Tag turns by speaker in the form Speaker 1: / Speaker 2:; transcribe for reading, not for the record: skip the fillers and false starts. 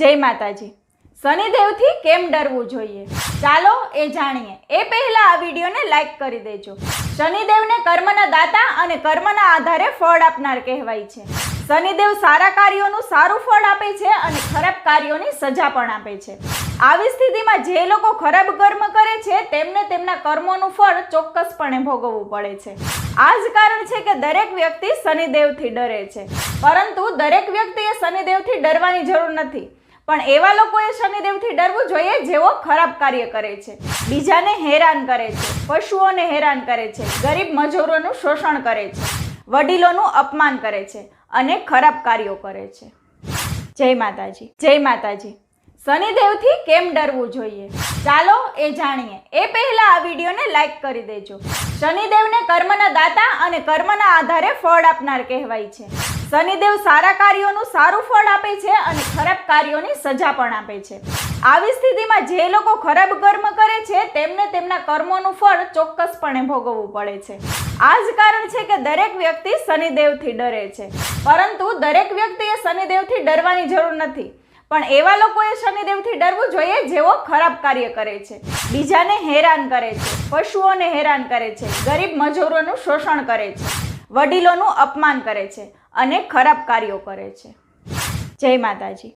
Speaker 1: જય માતાજી। શનિદેવથી કેમ ડરવું જોઈએ ચાલો એ જાણીએ। એ પહેલા આ વિડીયોને લાઈક કરી દેજો। શનિદેવને કર્મના દાતા અને કર્મના આધારે ફળ આપનાર કહેવાય છે। શનિદેવ સારા કાર્યોનું સારું ફળ આપે છે અને ખરાબ કાર્યોની સજા પણ આપે છે। આવી સ્થિતિમાં જે લોકો ખરાબ કર્મ કરે છે તેમને તેમના કર્મોનું ફળ ચોક્કસપણે ભોગવવું પડે છે। આ જ કારણ છે કે દરેક વ્યક્તિ શનિદેવથી ડરે છે, પરંતુ દરેક વ્યક્તિએ શનિદેવથી ડરવાની જરૂર નથી। પણ એવા લોકોએ શનિદેવથી ડરવું જોઈએ જેઓ ખરાબ કાર્ય કરે છે, બીજાને હેરાન કરે છે, પશુઓને હેરાન કરે છે, ગરીબ મજૂરોનું શોષણ કરે છે, વડીલોનું અપમાન કરે છે અને ખરાબ કાર્યો કરે છે। જય માતાજી। જય માતાજી। શનિદેવથી કેમ ડરવું જોઈએ ચાલો એ જાણીએ। એ પહેલા આ વિડીયોને લાઈક કરી દેજો। શનિદેવને કર્મના દાતા અને કર્મના આધારે ફળ આપનાર કહેવાય છે। શનિદેવ સારા કાર્યોનું સારું ફળ આપે છે અને ખરાબ કાર્યોની સજા પણ આપે છે। આવી સ્થિતિમાં જે લોકો ખરાબ કર્મ કરે છે તેમને તેમના કર્મોનું ફળ ચોક્કસપણે ભોગવવું પડે છે। આ જ કારણ છે કે દરેક વ્યક્તિ શનિદેવથી ડરે છે, પરંતુ દરેક વ્યક્તિએ શનિદેવથી ડરવાની જરૂર નથી। પણ એવા લોકોએ શનિદેવથી ડરવું જોઈએ જેઓ ખરાબ કાર્ય કરે છે, બીજાને હેરાન કરે છે, પશુઓને હેરાન કરે છે, ગરીબ મજૂરોનું શોષણ કરે છે, વડીલોનું અપમાન કરે છે અને ખરાબ કાર્યો કરે છે। જય માતાજી।